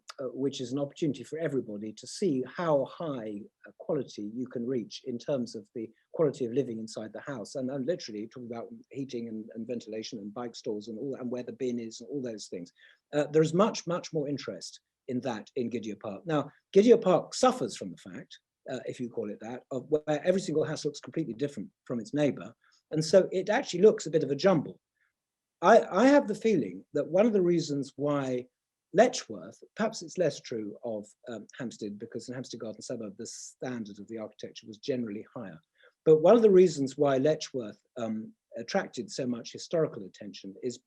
opportunity for everybody to see how high quality you can reach in terms of the quality of living inside the house, and literally talking about heating and ventilation and bike stalls and all that, and where the bin is and all those things. There's much more interest in that in Gideo Park. Now, Gideo Park suffers from the fact, if you call it that, of where every single house looks completely different from its neighbour, and so it actually looks a bit of a jumble. I have the feeling that one of the reasons why Letchworth, perhaps it's less true of Hampstead, because in Hampstead Garden Suburb, the standard of the architecture was generally higher. But one of the reasons why Letchworth attracted so much historical attention is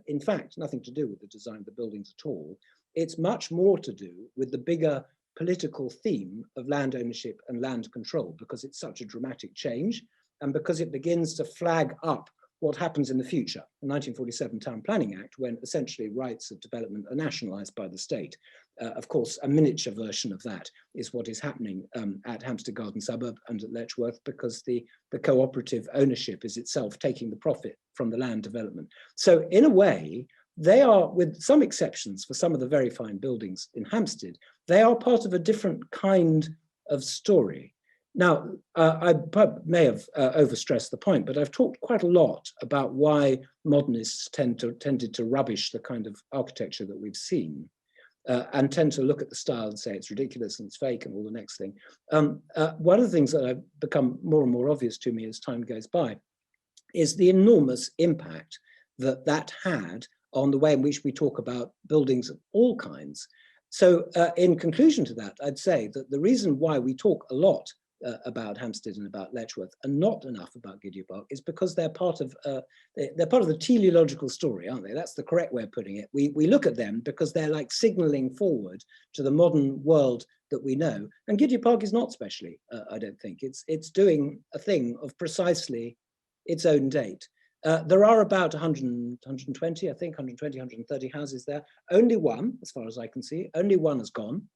in fact nothing to do with the design of the buildings at all. It's much more to do with the bigger political theme of land ownership and land control, because it's such a dramatic change, and because it begins to flag up what happens in the future. The 1947 Town Planning Act, when essentially rights of development are nationalised by the state. Of course, a miniature version of that is what is happening at Hampstead Garden Suburb and at Letchworth, because the cooperative ownership is itself taking the profit from the land development. So in a way, they are, with some exceptions for some of the very fine buildings in Hampstead, they are part of a different kind of story. Now, I may have overstressed the point, but I've talked quite a lot about why modernists tended to rubbish the kind of architecture that we've seen, and tend to look at the style and say it's ridiculous and it's fake and all the next thing. One of the things that have become more and more obvious to me as time goes by is the enormous impact that had on the way in which we talk about buildings of all kinds. So in conclusion to that, I'd say that the reason why we talk a lot about Hampstead and about Letchworth and not enough about Gideo Park is because they're part of the teleological story, aren't they? That's the correct way of putting it. We look at them because they're like signaling forward to the modern world that we know. And Gideo Park is not specially, I don't think. It's doing a thing of precisely its own date. There are about 120, I think, 120, 130 houses there. Only one, as far as I can see, only one has gone.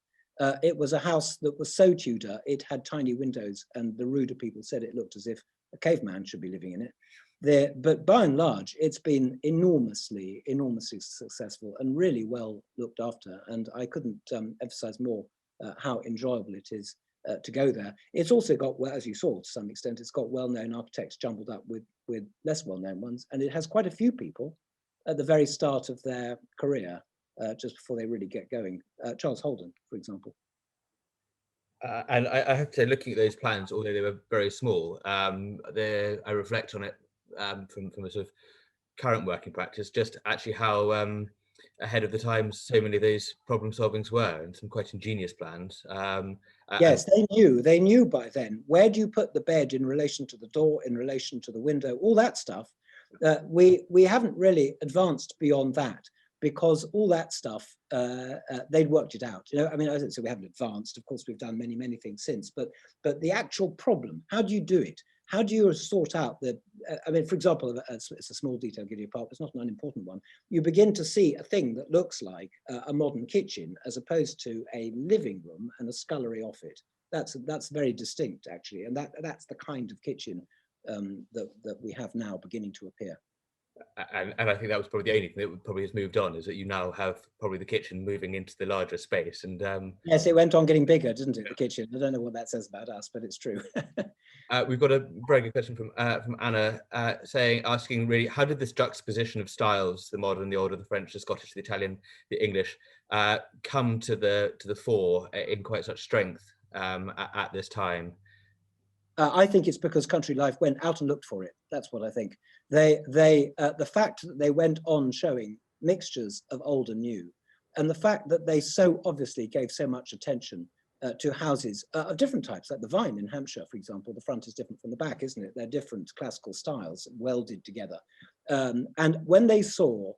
It was a house that was so Tudor, it had tiny windows, and the ruder people said it looked as if a caveman should be living in it. But by and large, it's been enormously successful and really well looked after. And I couldn't emphasize more how enjoyable it is to go there. It's also got, well, as you saw to some extent, it's got well-known architects jumbled up with less well-known ones. And it has quite a few people at the very start of their career, just before they really get going. Charles Holden, for example. And I have to say, looking at those plans, although they were very small, I reflect on it from a sort of current working practice, just actually how ahead of the times so many of those problem solvings were, and some quite ingenious plans. Yes, they knew by then. Where do you put the bed in relation to the door, in relation to the window, all that stuff. We haven't really advanced beyond that, because all that stuff, they'd worked it out. I mean, I don't say we haven't advanced. Of course, we've done many things since, but the actual problem, how do you do it? How do you sort out the, I mean, for example, it's a small detail, give you a part, but it's not an unimportant one. You begin to see a thing that looks like a modern kitchen, as opposed to a living room and a scullery off it. That's very distinct, actually, and that's the kind of kitchen that we have now beginning to appear. And I think that was probably the only thing that probably has moved on, is that you now have probably the kitchen moving into the larger space. And yes, it went on getting bigger, didn't it? The kitchen. I don't know what that says about us, but it's true. We've got a very good question from Anna, asking really, how did this juxtaposition of styles, the modern, the older, the French, the Scottish, the Italian, the English, come to the fore in quite such strength at this time? I think it's because country life went out and looked for it. That's what I think. The fact that they went on showing mixtures of old and new, and the fact that they so obviously gave so much attention to houses of different types, like the Vine in Hampshire, for example. The front is different from the back, isn't it? They're different classical styles welded together. And when they saw,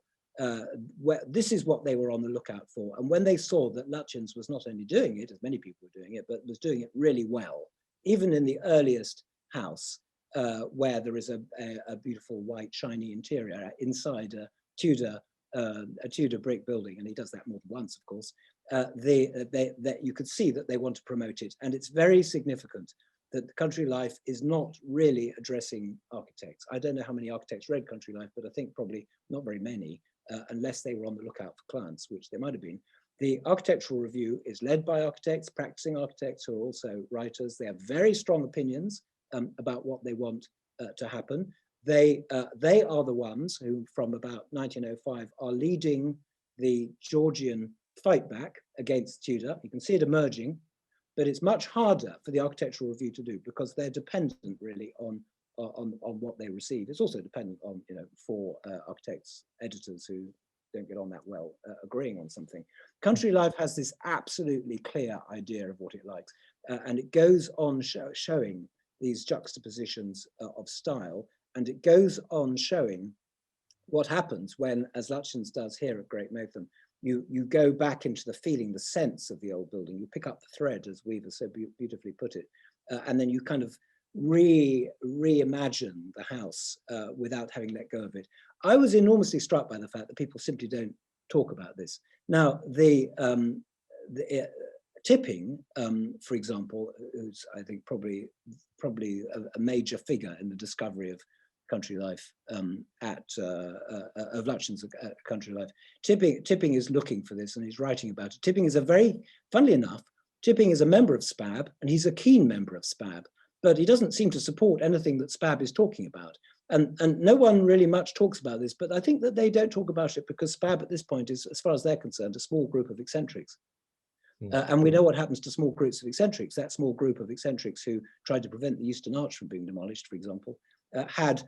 this is what they were on the lookout for, and when they saw that Lutyens was not only doing it, as many people were doing it, but was doing it really well, even in the earliest house, where there is a beautiful white shiny interior inside a Tudor brick building, and he does that more than once, of course, you could see that they want to promote it. And it's very significant that the Country Life is not really addressing architects. I don't know how many architects read Country Life, but I think probably not very many, unless they were on the lookout for clients, which they might have been. The architectural review is led by architects, practicing architects who are also writers. They have very strong opinions about what they want to happen. They are the ones who, from about 1905, are leading the Georgian fight back against Tudor. You can see it emerging, but it's much harder for the architectural review to do, because they're dependent really on what they receive. It's also dependent on, for architects, editors who don't get on that well, agreeing on something. Country Life has this absolutely clear idea of what it likes, and it goes on showing these juxtapositions of style, and it goes on showing what happens when, as Lutyens does here at Great Motham, you go back into the feeling, the sense of the old building. You pick up the thread, as Weaver so beautifully put it, and then you kind of reimagine the house without having let go of it. I was enormously struck by the fact that people simply don't talk about this. Now, the Tipping, for example, who's I think probably a major figure in the discovery of Country Life of Lutyens' Country Life. Tipping is looking for this, and he's writing about it. Tipping is funnily enough, Tipping is a member of SPAB, and he's a keen member of SPAB, but he doesn't seem to support anything that SPAB is talking about. And no one really much talks about this, but I think that they don't talk about it because SPAB at this point is, as far as they're concerned, a small group of eccentrics. And we know what happens to small groups of eccentrics. That small group of eccentrics who tried to prevent the Euston Arch from being demolished, for example, had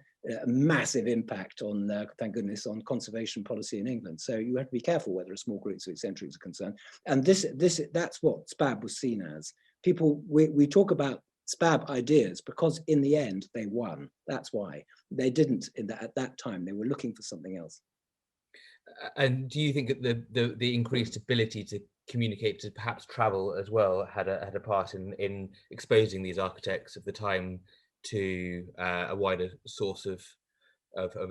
a massive impact on, thank goodness, on conservation policy in England. So you have to be careful whether a small groups of eccentrics are concerned. And that's what SPAB was seen as. We talk about SPAB ideas because in the end they won. That's why they didn't at that time. They were looking for something else. And do you think that the increased ability to communicate, to perhaps travel as well, had a part in exposing these architects of the time to a wider source of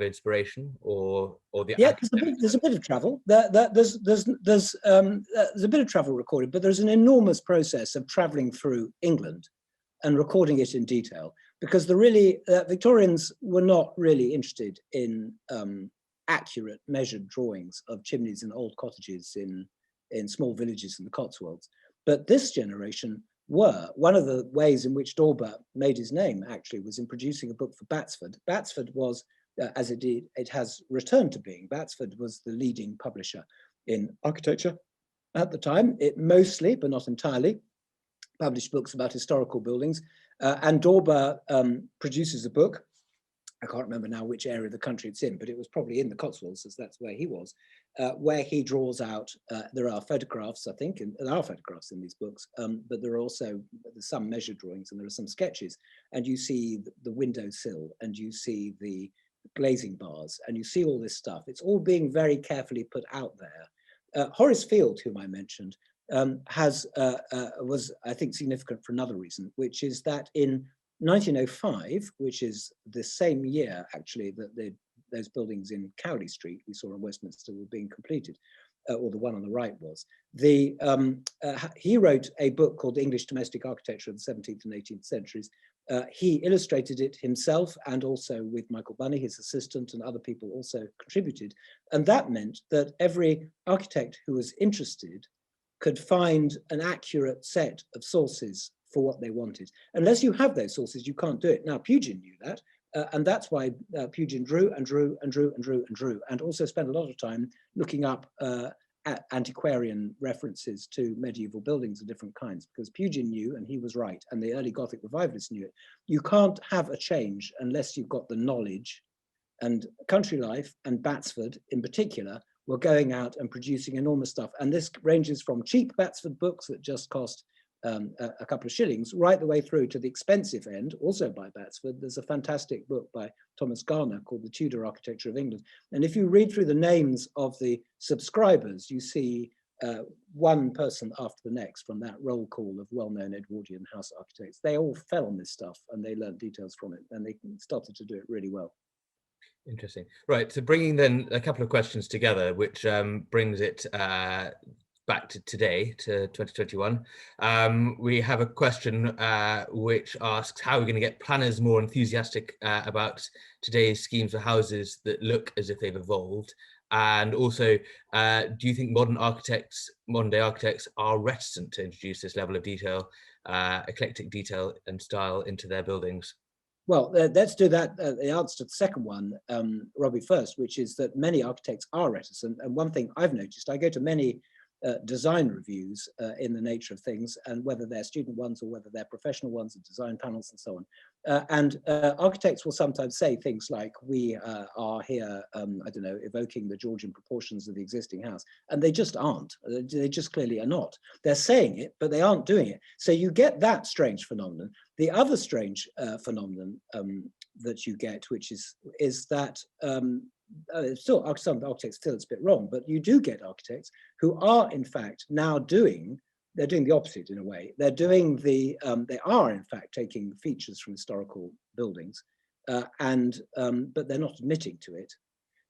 inspiration, or the there's a bit of travel. There's a bit of travel recorded, but there's an enormous process of traveling through England and recording it in detail, because the Victorians were not really interested in accurate measured drawings of chimneys in old cottages in small villages in the Cotswolds. But this generation were. One of the ways in which Dauber made his name actually was in producing a book for Batsford. Batsford was, as it has returned to being, Batsford was the leading publisher in architecture at the time. It mostly, but not entirely, published books about historical buildings. And Dauber produces a book I can't remember now which area of the country it's in, but it was probably in the Cotswolds, as that's where he was, where he draws out, there are photographs, I think, and there are photographs in these books, but there are also some measure drawings and there are some sketches, and you see the windowsill and you see the glazing bars and you see all this stuff. It's all being very carefully put out there. Horace Field, whom I mentioned, was, I think, significant for another reason, which is that in 1905, which is the same year actually that those buildings in Cowley Street we saw in Westminster were being completed, or the one on the right was. He wrote a book called English Domestic Architecture of the 17th and 18th centuries. He illustrated it himself, and also with Michael Bunny, his assistant, and other people also contributed. And that meant that every architect who was interested could find an accurate set of sources for what they wanted. Unless you have those sources, you can't do it. Now, Pugin knew that, and that's why Pugin drew and drew and drew and drew and drew, and also spent a lot of time looking up antiquarian references to medieval buildings of different kinds, because Pugin knew, and he was right, and the early Gothic revivalists knew it. You can't have a change unless you've got the knowledge, and Country Life and Batsford in particular were going out and producing enormous stuff. And this ranges from cheap Batsford books that just cost a couple of shillings, right the way through to the expensive end, also by Batsford. There's a fantastic book by Thomas Garner called The Tudor Architecture of England. And if you read through the names of the subscribers, you see one person after the next from that roll call of well-known Edwardian house architects. They all fell on this stuff and they learned details from it, and they started to do it really well. Interesting. Right, so bringing then a couple of questions together, which brings it back to today, to 2021. We have a question which asks, how are we going to get planners more enthusiastic about today's schemes for houses that look as if they've evolved? And also, do you think modern day architects are reticent to introduce this level of detail, eclectic detail and style into their buildings? Well, let's do that. The answer to the second one, Robbie, first, which is that many architects are reticent. And one thing I've noticed, I go to many design reviews in the nature of things, and whether they're student ones or whether they're professional ones and design panels and so on. And architects will sometimes say things like, we are here, I don't know, evoking the Georgian proportions of the existing house. And they just aren't. They just clearly are not. They're saying it, but they aren't doing it. So you get that strange phenomenon. The other strange phenomenon that you get, which is that still some architects feel it's a bit wrong, but you do get architects who are in fact now they're doing the opposite in a way. They're doing they are in fact taking features from historical buildings, but they're not admitting to it.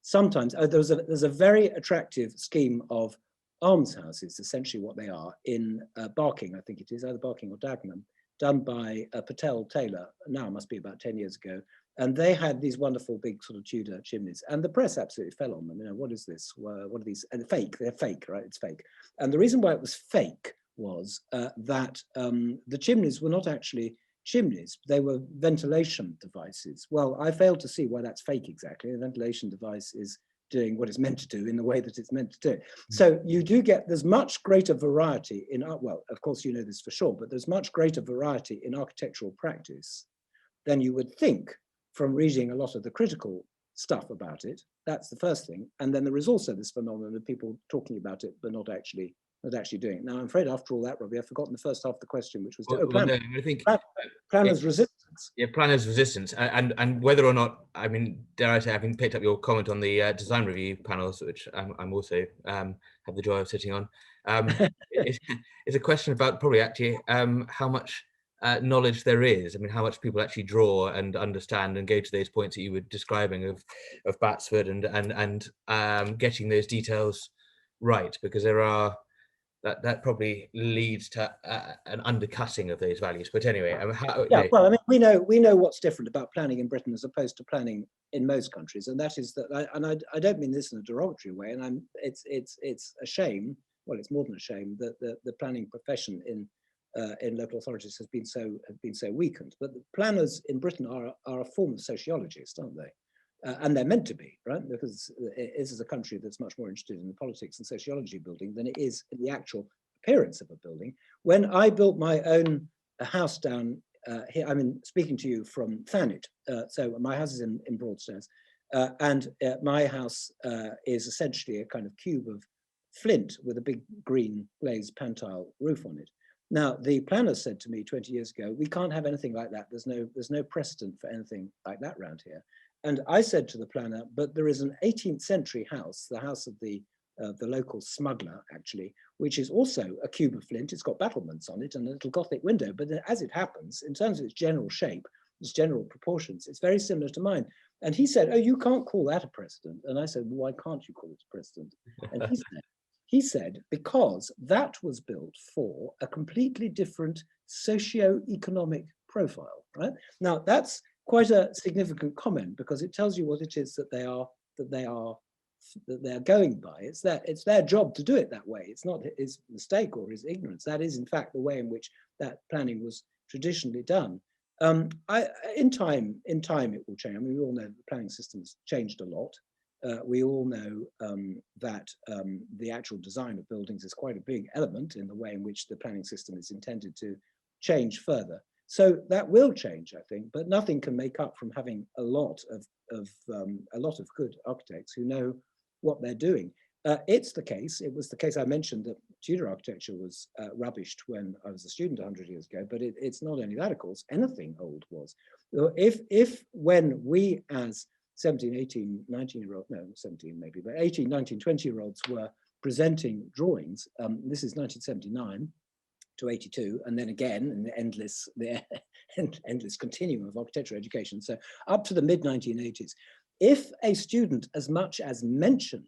Sometimes there's a very attractive scheme of almshouses, essentially what they are, in Barking, I think it is, either Barking or Dagenham, done by Patel Taylor, now must be about 10 years ago. And they had these wonderful big sort of Tudor chimneys, and the press absolutely fell on them. You know, what is this? What are these? And fake, they're fake, right? It's fake. And the reason why it was fake was that the chimneys were not actually chimneys, they were ventilation devices. Well, I failed to see why that's fake exactly. A ventilation device is doing what it's meant to do in the way that it's meant to do. So you do get, there's much greater variety in art. Well, of course, you know this for sure, but there's much greater variety in architectural practice than you would think from reading a lot of the critical stuff about it. That's the first thing. And then there is also this phenomenon of people talking about it, but not actually doing it. Now, I'm afraid after all that, Robbie, I've forgotten the first half of the question, which was planners' resistance. Yeah, planners' resistance, and whether or not, I mean, dare I say, having picked up your comment on the design review panels, which I'm also have the joy of sitting on, it's a question about probably actually how much knowledge there is. I mean, how much people actually draw and understand and go to those points that you were describing of Batsford and getting those details right, because there are. That probably leads to an undercutting of those values. But anyway, well, I mean, we know what's different about planning in Britain as opposed to planning in most countries, and that is that. I don't mean this in a derogatory way, and it's a shame. Well, it's more than a shame that the planning profession in local authorities has been so weakened. But the planners in Britain are a form of sociologists, aren't they? And they're meant to be, right? Because this is a country that's much more interested in the politics and sociology of building than it is in the actual appearance of a building. When I built my own house down here, I'm speaking to you from Thanet. So my house is in Broadstairs, and my house is essentially a kind of cube of flint with a big green glazed pantile roof on it. Now, the planner said to me 20 years ago, we can't have anything like that. There's no precedent for anything like that around here. And I said to the planner, but there is an 18th century house, the house of the local smuggler, actually, which is also a cube of flint. It's got battlements on it and a little Gothic window. But as it happens, in terms of its general shape, its general proportions, it's very similar to mine. And he said, oh, you can't call that a precedent. And I said, well, why can't you call it a precedent? And he said, because that was built for a completely different socio-economic profile, right? Now, that's quite a significant comment because it tells you what it is that they are going by. It's their job to do it that way. It's not his mistake or his ignorance. That is, in fact, the way in which that planning was traditionally done. In time, it will change. I mean, we all know the planning system's changed a lot. We all know that the actual design of buildings is quite a big element in the way in which the planning system is intended to change further. So that will change, I think, but nothing can make up from having a lot of good architects who know what they're doing. It was the case I mentioned that Tudor architecture was rubbished when I was a student 100 years ago, but it's not only that, of course, anything old was. If when we as 17, 18, 19-year-olds, no, 17 maybe, but 18, 19, 20-year-olds were presenting drawings, this is 1979 to 82, and then again in the endless continuum of architectural education, so up to the mid-1980s. If a student as much as mentioned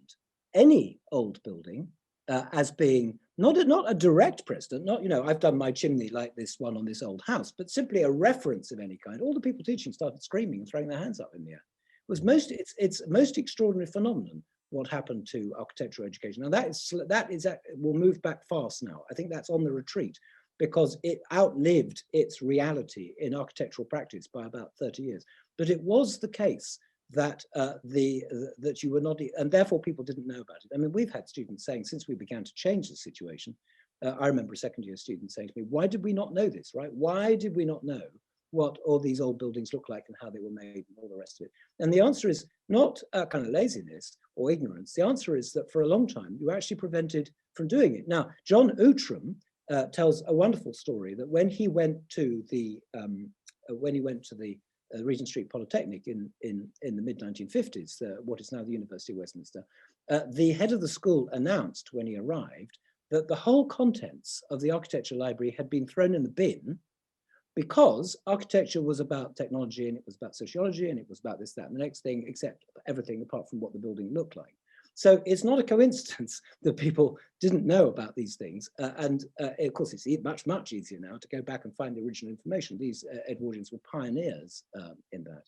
any old building as being not a direct precedent, not, I've done my chimney like this one on this old house, but simply a reference of any kind, all the people teaching started screaming and throwing their hands up in the air. It's most extraordinary phenomenon what happened to architectural education. Now that will move back fast now. I think that's on the retreat because it outlived its reality in architectural practice by about 30 years. But it was the case that that you were not, and therefore people didn't know about it. I mean, we've had students saying since we began to change the situation, I remember a second year student saying to me, why did we not know this, right? Why did we not know what all these old buildings look like and how they were made and all the rest of it? And the answer is not kind of laziness or ignorance. The answer is that for a long time, you were actually prevented from doing it. Now, John Outram tells a wonderful story that when he went to the Regent Street Polytechnic in the mid-1950s, what is now the University of Westminster, the head of the school announced when he arrived that the whole contents of the architecture library had been thrown in the bin because architecture was about technology and it was about sociology and it was about this, that, and the next thing, except everything apart from what the building looked like. So it's not a coincidence that people didn't know about these things. And of course, it's much easier now to go back and find the original information. These Edwardians were pioneers in that.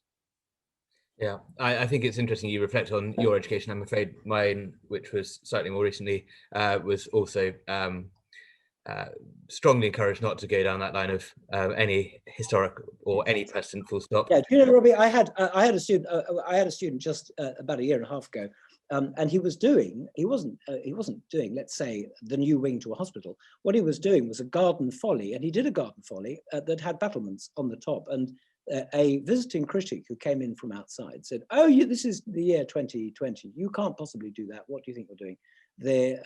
Yeah, I think it's interesting you reflect on your education. I'm afraid mine, which was slightly more recently, was also strongly encouraged not to go down that line of any historic or any precedent, full stop. Yeah, Robbie, I had a student just about a year and a half ago, and he wasn't doing, let's say, the new wing to a hospital. What he was doing was a garden folly, and he did a garden folly that had battlements on the top. And a visiting critic who came in from outside said, "Oh, this is the year 2020. You can't possibly do that. What do you think you're doing there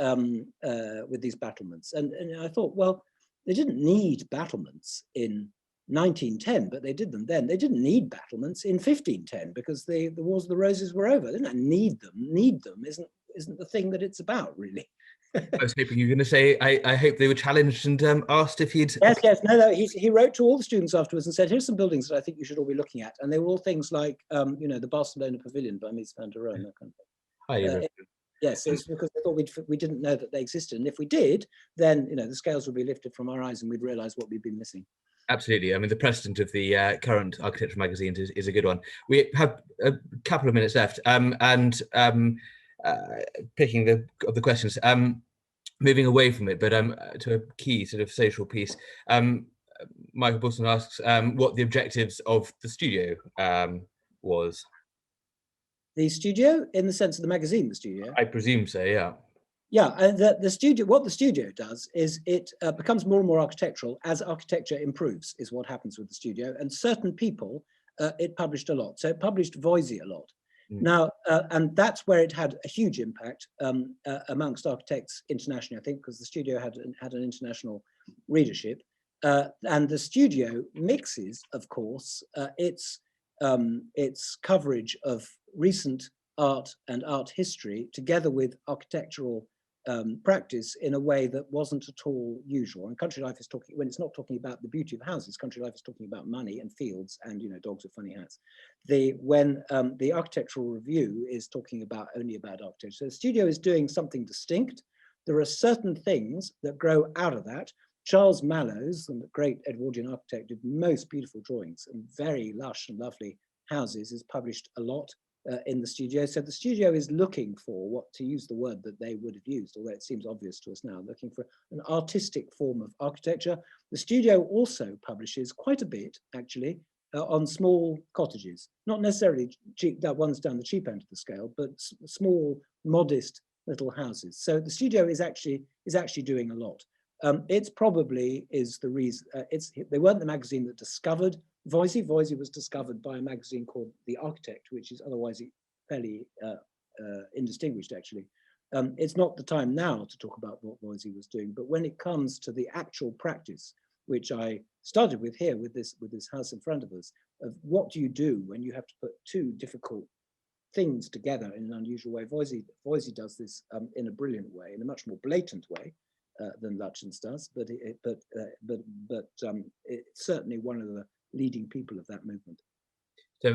with these battlements?" And I thought, well, they didn't need battlements in 1910, but they did them then. They didn't need battlements in 1510 because the Wars of the Roses were over. They didn't need them. Need them isn't the thing that it's about, really. I was hoping you were going to say, I hope they were challenged and asked if he'd... Yes, no, he wrote to all the students afterwards and said, here's some buildings that I think you should all be looking at. And they were all things like, the Barcelona Pavilion by Mies van der Rohe, that kind of thing. Yes, it's because they thought we didn't know that they existed. And if we did, then, the scales would be lifted from our eyes and we'd realize what we'd been missing. Absolutely. I mean, the precedent of the current architecture magazines is a good one. We have a couple of minutes left, picking the questions, moving away from it, but to a key sort of social piece. Michael Bolton asks what the objectives of the studio was. The studio, in the sense of the magazine, the studio? I presume so, yeah. Yeah, and the studio, what the studio does is it becomes more and more architectural as architecture improves, is what happens with the studio. And certain people, it published a lot. So it published Voisey a lot. Now, and that's where it had a huge impact amongst architects internationally, I think, because the studio had an international readership. And the studio mixes, of course, its coverage of recent art and art history together with architectural practice in a way that wasn't at all usual. And Country Life is talking, when it's not talking about the beauty of houses, Country Life is talking about money and fields and, you know, dogs with funny hats. When the Architectural Review is talking about only about architecture. So the studio is doing something distinct. There are certain things that grow out of that. Charles Mallows, the great Edwardian architect, did most beautiful drawings and very lush and lovely houses, is published a lot in the studio. So the studio is looking for, what, to use the word that they would have used, although it seems obvious to us now, looking for an artistic form of architecture. The studio also publishes quite a bit, actually, on small cottages, not necessarily cheap, that one's down the cheap end of the scale, but small, modest little houses. So the studio is actually doing a lot. It's probably is the reason, they weren't the magazine that discovered Voisey. Voisey was discovered by a magazine called The Architect, which is otherwise fairly indistinguished, actually. It's not the time now to talk about what Voisey was doing, but when it comes to the actual practice, which I started with here with this house in front of us, of what do you do when you have to put two difficult things together in an unusual way. Voisey does this in a brilliant way, in a much more blatant way than Lutyens does, but it's certainly one of the leading people of that movement. So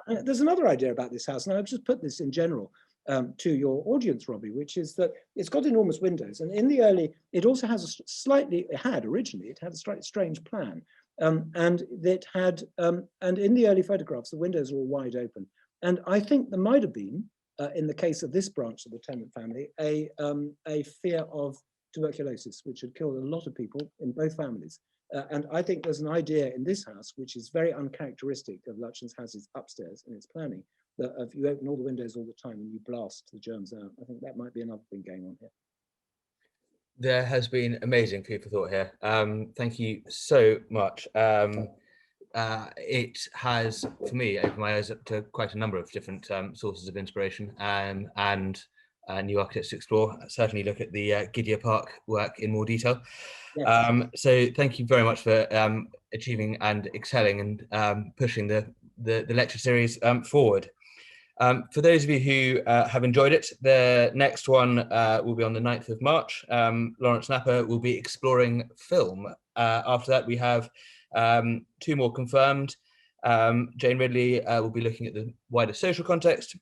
there's another idea about this house, and I've just put this in general to your audience, Robbie, which is that it's got enormous windows, and in the early, it also has a slightly slightly strange plan, and in the early photographs, the windows are all wide open, and I think there might have been, in the case of this branch of the Tennant family, a fear of tuberculosis, which had killed a lot of people in both families. And I think there's an idea in this house, which is very uncharacteristic of Lutyens' houses upstairs in its planning, that if you open all the windows all the time and you blast the germs out, I think that might be another thing going on here. There has been amazing food for thought here. Thank you so much. It has, for me, opened my eyes up to quite a number of different sources of inspiration and new architects to explore. Certainly look at the Gideo Park work in more detail. Yes. So thank you very much for achieving and excelling and pushing the lecture series forward. For those of you who have enjoyed it, the next one will be on the 9th of March. Lawrence Napper will be exploring film. After that, we have 2 more confirmed. Jane Ridley will be looking at the wider social context,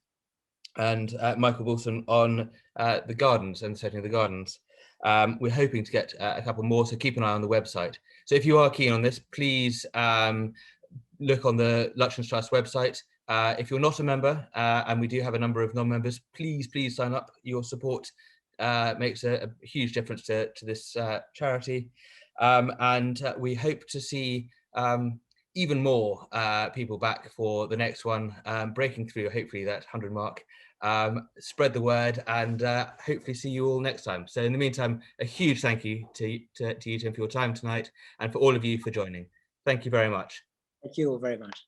and Michael Wilson on the gardens and setting of the gardens. We're hoping to get a couple more, so keep an eye on the website. So if you are keen on this, please look on the Lutyens Trust website. If you're not a member, and we do have a number of non-members, please sign up. Your support makes a huge difference to this charity. And we hope to see even more people back for the next one, breaking through, hopefully, that 100 mark. Spread the word, and hopefully see you all next time. So in the meantime, a huge thank you to you, Tim, for your time tonight, and for all of you for joining. Thank you very much. Thank you all very much.